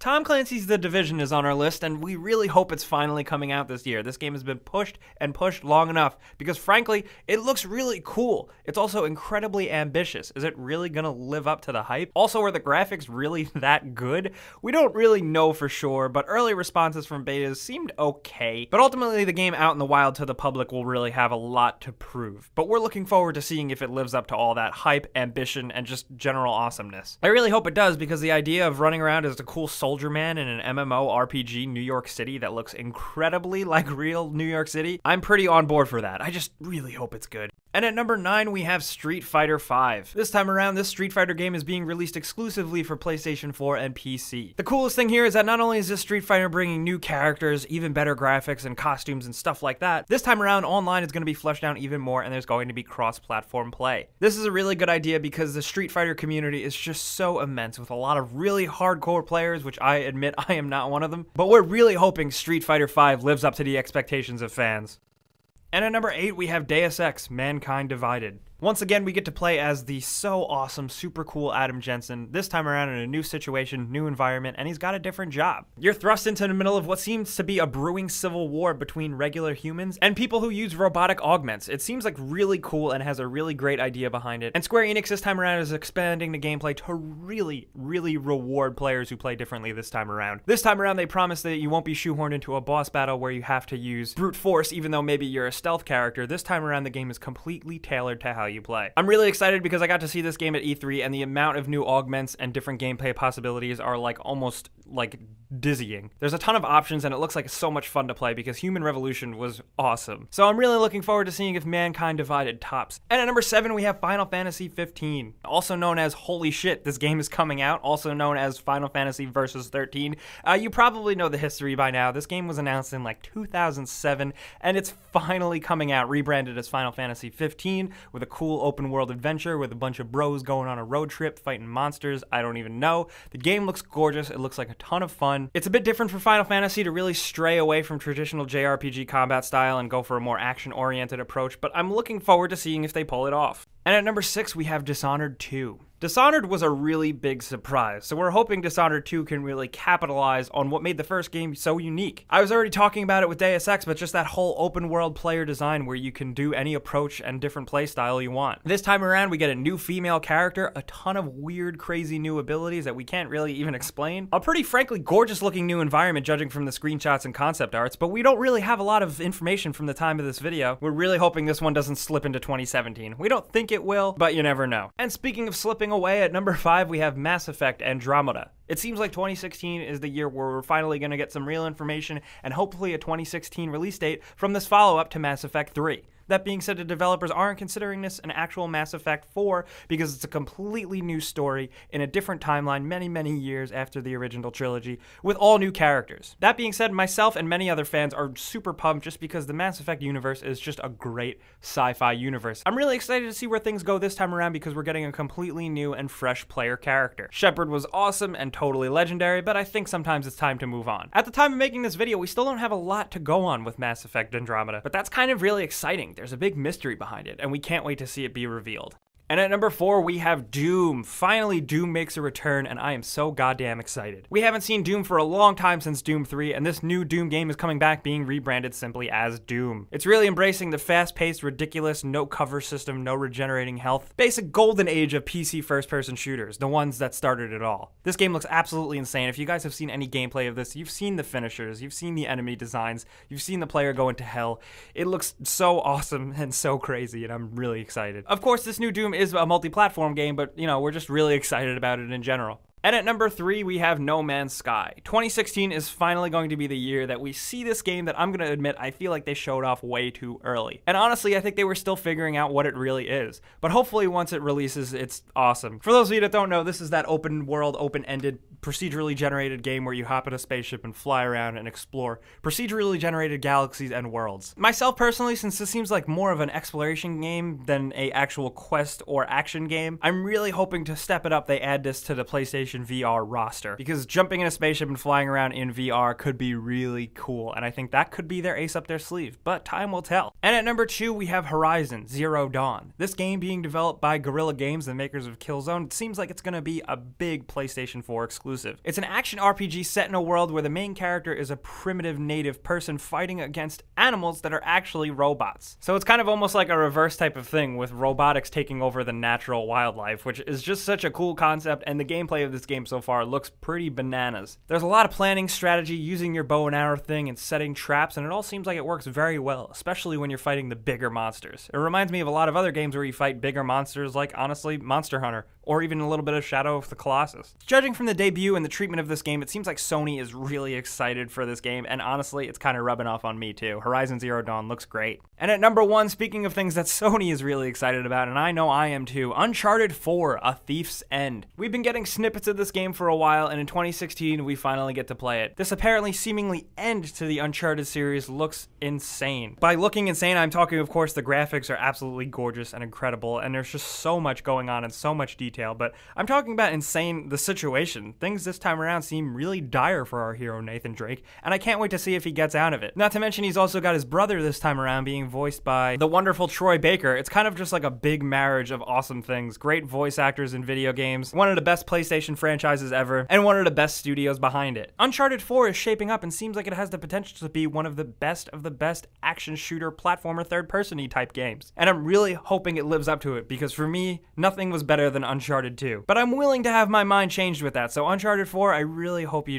Tom Clancy's The Division is on our list, and we really hope it's finally coming out this year. This game has been pushed and pushed long enough because, frankly, it looks really cool. It's also incredibly ambitious. Is it really gonna live up to the hype? Also, are the graphics really that good? We don't really know for sure, but early responses from betas seemed okay. But ultimately, the game out in the wild to the public will really have a lot to prove. But we're looking forward to seeing if it lives up to all that hype, ambition, and just general awesomeness. I really hope it does, because the idea of running around as a cool soldier man in an MMO RPG New York City that looks incredibly like real New York City, I'm pretty on board for that. I just really hope it's good. And at number 9, we have Street Fighter V. This time around, this Street Fighter game is being released exclusively for PlayStation 4 and PC. The coolest thing here is that not only is this Street Fighter bringing new characters, even better graphics and costumes and stuff like that, this time around online is going to be fleshed out even more, and there's going to be cross-platform play. This is a really good idea because the Street Fighter community is just so immense, with a lot of really hardcore players, which I admit I am not one of them, but we're really hoping Street Fighter V lives up to the expectations of fans. And at number 8, we have Deus Ex: Mankind Divided. Once again, we get to play as the so awesome, super cool Adam Jensen, this time around in a new situation, new environment, and he's got a different job. You're thrust into the middle of what seems to be a brewing civil war between regular humans and people who use robotic augments. It seems like really cool and has a really great idea behind it. And Square Enix this time around is expanding the gameplay to really, really reward players who play differently this time around. This time around, they promise that you won't be shoehorned into a boss battle where you have to use brute force, even though maybe you're a stealth character. This time around, the game is completely tailored to how you play. I'm really excited because I got to see this game at E3, and the amount of new augments and different gameplay possibilities are like almost like dizzying. There's a ton of options, and it looks like it's so much fun to play because Human Revolution was awesome. So I'm really looking forward to seeing if Mankind Divided tops. And at number 7, we have Final Fantasy 15, also known as Holy Shit, this game is coming out, also known as Final Fantasy Versus 13. You probably know the history by now. This game was announced in like 2007, and it's finally coming out, rebranded as Final Fantasy 15, with a cool open world adventure with a bunch of bros going on a road trip fighting monsters. I don't even know. The game looks gorgeous. It looks like a ton of fun. It's a bit different for Final Fantasy to really stray away from traditional JRPG combat style and go for a more action-oriented approach, but I'm looking forward to seeing if they pull it off. And at number 6, we have Dishonored 2. Dishonored was a really big surprise, so we're hoping Dishonored 2 can really capitalize on what made the first game so unique. I was already talking about it with Deus Ex, but just that whole open world player design where you can do any approach and different playstyle you want. This time around, we get a new female character, a ton of weird, crazy new abilities that we can't really even explain, a pretty frankly gorgeous looking new environment judging from the screenshots and concept arts, but we don't really have a lot of information from the time of this video. We're really hoping this one doesn't slip into 2017. We don't think it will, but you never know. And speaking of slipping away, at number 5, we have Mass Effect Andromeda. It seems like 2016 is the year where we're finally going to get some real information and hopefully a 2016 release date from this follow-up to Mass Effect 3. That being said, the developers aren't considering this an actual Mass Effect 4 because it's a completely new story in a different timeline many, many years after the original trilogy with all new characters. That being said, myself and many other fans are super pumped just because the Mass Effect universe is just a great sci-fi universe. I'm really excited to see where things go this time around because we're getting a completely new and fresh player character. Shepard was awesome and totally legendary, but I think sometimes it's time to move on. At the time of making this video, we still don't have a lot to go on with Mass Effect Andromeda, but that's kind of really exciting. There's a big mystery behind it, and we can't wait to see it be revealed. And at number 4, we have Doom. Finally, Doom makes a return, and I am so goddamn excited. We haven't seen Doom for a long time since Doom 3, and this new Doom game is coming back being rebranded simply as Doom. It's really embracing the fast-paced, ridiculous, no cover system, no regenerating health, basic golden age of PC first-person shooters, the ones that started it all. This game looks absolutely insane. If you guys have seen any gameplay of this, you've seen the finishers, you've seen the enemy designs, you've seen the player go into hell. It looks so awesome and so crazy, and I'm really excited. Of course, this new Doom is a multi-platform game, but you know, we're just really excited about it in general. And at number 3, we have No Man's Sky. 2016 is finally going to be the year that we see this game that I'm going to admit I feel like they showed off way too early. And honestly, I think they were still figuring out what it really is. But hopefully once it releases, it's awesome. For those of you that don't know, this is that open world, open-ended, procedurally generated game where you hop in a spaceship and fly around and explore procedurally generated galaxies and worlds. Myself personally, since this seems like more of an exploration game than a actual quest or action game, I'm really hoping to step it up. They add this to the PlayStation VR roster because jumping in a spaceship and flying around in VR could be really cool, and I think that could be their ace up their sleeve, but time will tell. And at number 2, we have Horizon Zero Dawn. This game being developed by Guerrilla Games, the makers of Killzone, it seems like it's going to be a big PlayStation 4 exclusive exclusive. It's an action RPG set in a world where the main character is a primitive native person fighting against animals that are actually robots. So it's kind of almost like a reverse type of thing, with robotics taking over the natural wildlife, which is just such a cool concept, and the gameplay of this game so far looks pretty bananas. There's a lot of planning, strategy, using your bow and arrow thing, and setting traps, and it all seems like it works very well, especially when you're fighting the bigger monsters. It reminds me of a lot of other games where you fight bigger monsters, like, honestly, Monster Hunter, or even a little bit of Shadow of the Colossus. Judging from the debut and the treatment of this game, it seems like Sony is really excited for this game, and honestly, it's kind of rubbing off on me too. Horizon Zero Dawn looks great. And at number 1, speaking of things that Sony is really excited about, and I know I am too, Uncharted 4: A Thief's End. We've been getting snippets of this game for a while, and in 2016, we finally get to play it. This apparently seemingly end to the Uncharted series looks insane. By looking insane, I'm talking, of course, the graphics are absolutely gorgeous and incredible, and there's just so much going on and so much detail, but I'm talking about insane the situation. Things this time around seem really dire for our hero Nathan Drake, and I can't wait to see if he gets out of it. Not to mention he's also got his brother this time around being voiced by the wonderful Troy Baker. It's kind of just like a big marriage of awesome things. Great voice actors in video games, one of the best PlayStation franchises ever, and one of the best studios behind it. Uncharted 4 is shaping up and seems like it has the potential to be one of the best action shooter platformer third-person-y type games. And I'm really hoping it lives up to it, because for me, nothing was better than Uncharted 2. But I'm willing to have my mind changed with that, so Uncharted 4, I really hope you